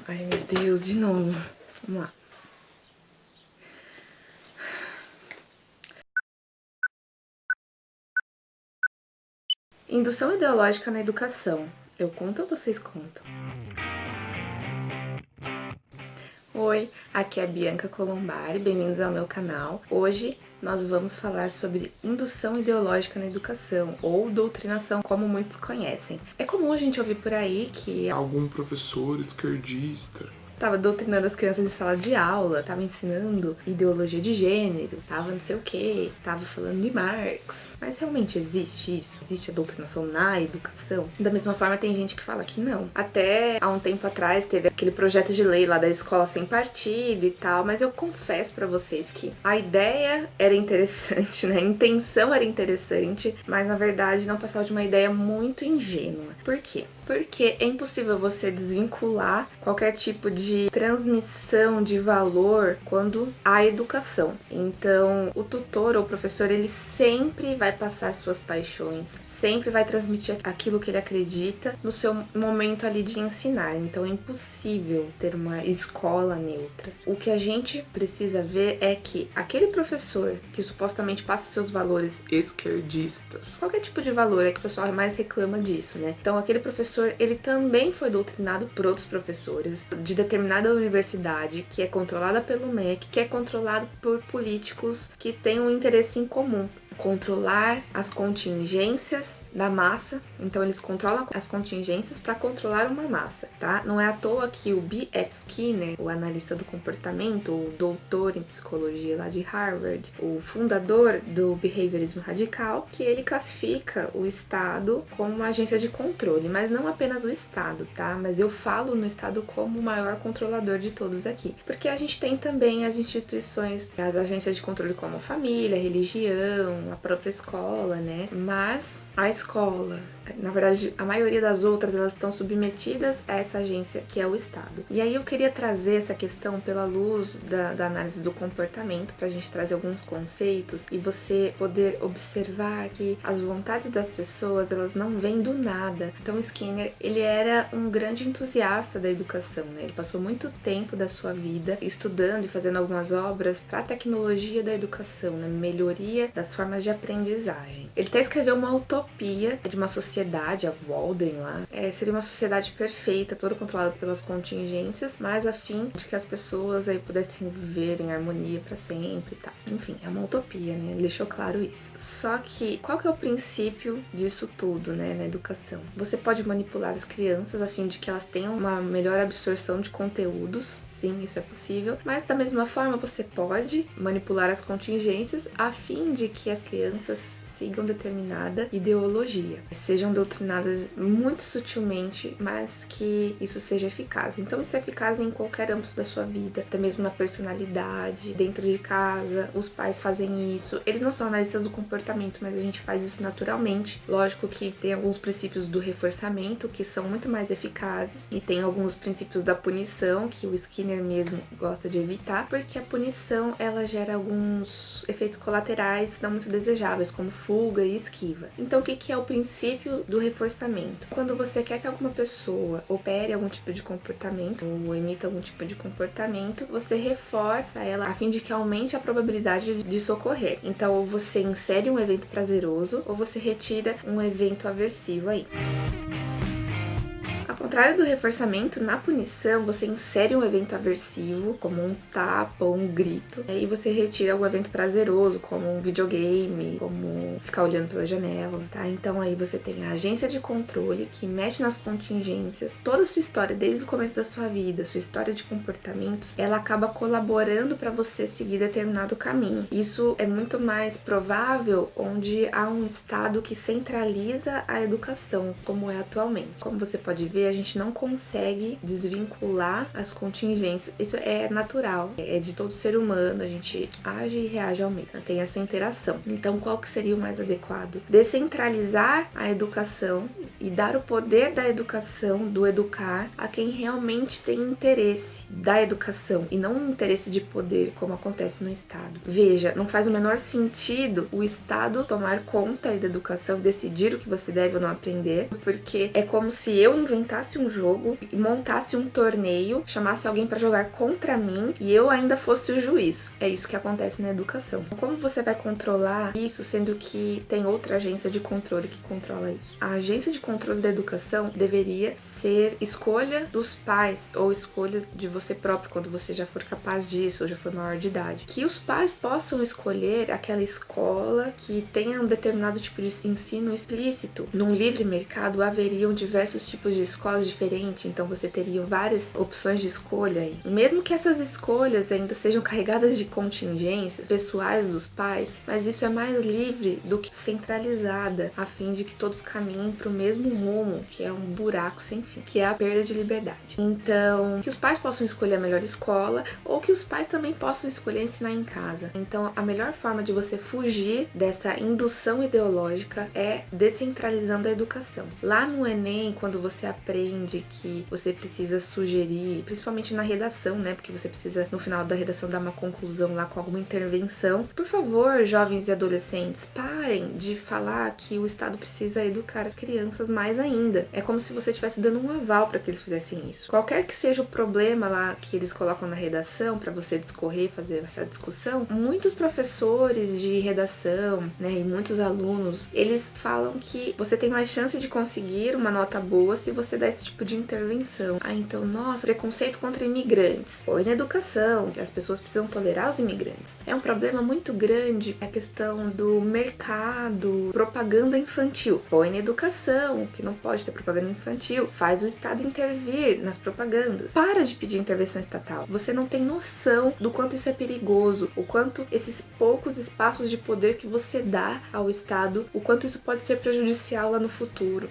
Ai, meu Deus, de novo. Vamos lá. Indução ideológica na educação. Eu conto ou vocês contam? Oi, aqui é a Bianca Colombari, bem-vindos ao meu canal. Hoje nós vamos falar sobre indução ideológica na educação, ou doutrinação, como muitos conhecem. É comum a gente ouvir por aí que algum professor esquerdista tava doutrinando as crianças em sala de aula, tava ensinando ideologia de gênero, tava não sei o que, tava falando de Marx. Mas realmente existe isso? Existe a doutrinação na educação? Da mesma forma, tem gente que fala que não. Até há um tempo atrás teve aquele projeto de lei lá da escola sem partido e tal, mas eu confesso pra vocês que a ideia era interessante, né? A intenção era interessante, mas na verdade não passava de uma ideia muito ingênua. Por quê? Porque é impossível você desvincular qualquer tipo de transmissão de valor quando há educação. Então, o tutor ou o professor, ele sempre vai passar suas paixões, sempre vai transmitir aquilo que ele acredita no seu momento ali de ensinar. Então, é impossível ter uma escola neutra. O que a gente precisa ver é que aquele professor que supostamente passa seus valores esquerdistas, qualquer tipo de valor, é que o pessoal mais reclama disso, né? Então, aquele professor, ele também foi doutrinado por outros professores de determinada universidade, que é controlada pelo MEC, que é controlado por políticos que têm um interesse em comum. Controlar as contingências da massa. Então eles controlam as contingências para controlar uma massa, tá? Não é à toa que o B.F. Skinner, o analista do comportamento, o doutor em psicologia lá de Harvard, o fundador do behaviorismo radical, que ele classifica o Estado como uma agência de controle, mas não apenas o Estado, tá? Mas eu falo no Estado como o maior controlador de todos aqui, porque a gente tem também as instituições, as agências de controle como família, religião, a própria escola, né? Mas a escola, na verdade, a maioria das outras, elas estão submetidas a essa agência que é o Estado. E aí eu queria trazer essa questão pela luz da análise do comportamento, pra gente trazer alguns conceitos e você poder observar que as vontades das pessoas, elas não vêm do nada. Então Skinner, ele era um grande entusiasta da educação, né? Ele passou muito tempo da sua vida estudando e fazendo algumas obras para a tecnologia da educação, né? Melhoria das formas de aprendizagem. Ele até escreveu uma utopia de uma sociedade, a Walden lá. Seria uma sociedade perfeita, toda controlada pelas contingências, mas a fim de que as pessoas aí pudessem viver em harmonia para sempre e tal. Enfim, é uma utopia, né? Ele deixou claro isso. Só que, qual que é o princípio disso tudo, né, na educação? Você pode manipular as crianças a fim de que elas tenham uma melhor absorção de conteúdos. Sim, isso é possível. Mas, da mesma forma, você pode manipular as contingências a fim de que as crianças sigam determinada ideologia, sejam doutrinadas muito sutilmente, mas que isso seja eficaz. Então isso é eficaz em qualquer âmbito da sua vida, até mesmo na personalidade, dentro de casa, os pais fazem isso. Eles não são analistas do comportamento, mas a gente faz isso naturalmente. Lógico que tem alguns princípios do reforçamento que são muito mais eficazes e tem alguns princípios da punição que o Skinner mesmo gosta de evitar, porque a punição, ela gera alguns efeitos colaterais não muito desejáveis, como fuga e esquiva. Então, o que é o princípio do reforçamento? Quando você quer que alguma pessoa opere algum tipo de comportamento ou emita algum tipo de comportamento, você reforça ela a fim de que aumente a probabilidade disso ocorrer. Então, ou você insere um evento prazeroso ou você retira um evento aversivo aí. Ao contrário do reforçamento, na punição você insere um evento aversivo, como um tapa ou um grito, e você retira algum evento prazeroso, como um videogame, como ficar olhando pela janela, tá? Então aí você tem a agência de controle que mexe nas contingências. Toda a sua história, desde o começo da sua vida, sua história de comportamentos, ela acaba colaborando para você seguir determinado caminho. Isso é muito mais provável onde há um Estado que centraliza a educação, como é atualmente. Como você pode ver, a gente não consegue desvincular as contingências. Isso é natural, é de todo ser humano, a gente age e reage ao meio, tem essa interação. Então, qual que seria o mais adequado? Descentralizar a educação e dar o poder da educação, do educar, a quem realmente tem interesse da educação e não um interesse de poder, como acontece no Estado. Veja, não faz o menor sentido o Estado tomar conta da educação e decidir o que você deve ou não aprender, porque é como se eu inventasse um jogo, montasse um torneio, chamasse alguém para jogar contra mim e eu ainda fosse o juiz. É isso que acontece na educação. Como você vai controlar isso, sendo que tem outra agência de controle que controla isso? A agência de controle da educação deveria ser escolha dos pais ou escolha de você próprio quando você já for capaz disso ou já for maior de idade. Que os pais possam escolher aquela escola que tenha um determinado tipo de ensino explícito. Num livre mercado haveriam diversos tipos de escolas diferentes, então você teria várias opções de escolha aí. Mesmo que essas escolhas ainda sejam carregadas de contingências pessoais dos pais, mas isso é mais livre do que centralizada, a fim de que todos caminhem para o mesmo rumo, que é um buraco sem fim, que é a perda de liberdade. Então, que os pais possam escolher a melhor escola, ou que os pais também possam escolher ensinar em casa. Então, a melhor forma de você fugir dessa indução ideológica é descentralizando a educação. Lá no Enem, quando você aprende que você precisa sugerir, principalmente na redação, né? Porque você precisa, no final da redação, dar uma conclusão lá com alguma intervenção. Por favor, jovens e adolescentes, parem de falar que o Estado precisa educar as crianças mais ainda. É como se você estivesse dando um aval para que eles fizessem isso. Qualquer que seja o problema lá que eles colocam na redação para você discorrer, fazer essa discussão, muitos professores de redação, né, e muitos alunos, eles falam que você tem mais chance de conseguir uma nota boa se você dá esse tipo de intervenção. Ah, então, nossa, preconceito contra imigrantes. Põe na educação, que as pessoas precisam tolerar os imigrantes. É um problema muito grande a questão do mercado, propaganda infantil. Põe na educação, que não pode ter propaganda infantil. Faz o Estado intervir nas propagandas. Para de pedir intervenção estatal. Você não tem noção do quanto isso é perigoso, o quanto esses poucos espaços de poder que você dá ao Estado, o quanto isso pode ser prejudicial lá no futuro.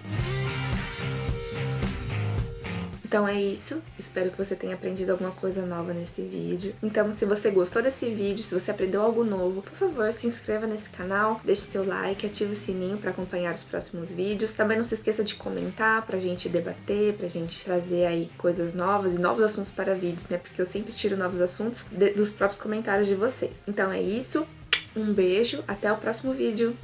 Então é isso, espero que você tenha aprendido alguma coisa nova nesse vídeo. Então, se você gostou desse vídeo, se você aprendeu algo novo, por favor, se inscreva nesse canal, deixe seu like, ative o sininho para acompanhar os próximos vídeos. Também não se esqueça de comentar pra gente debater, pra gente trazer aí coisas novas e novos assuntos para vídeos, né? Porque eu sempre tiro novos assuntos dos próprios comentários de vocês. Então é isso, um beijo, até o próximo vídeo!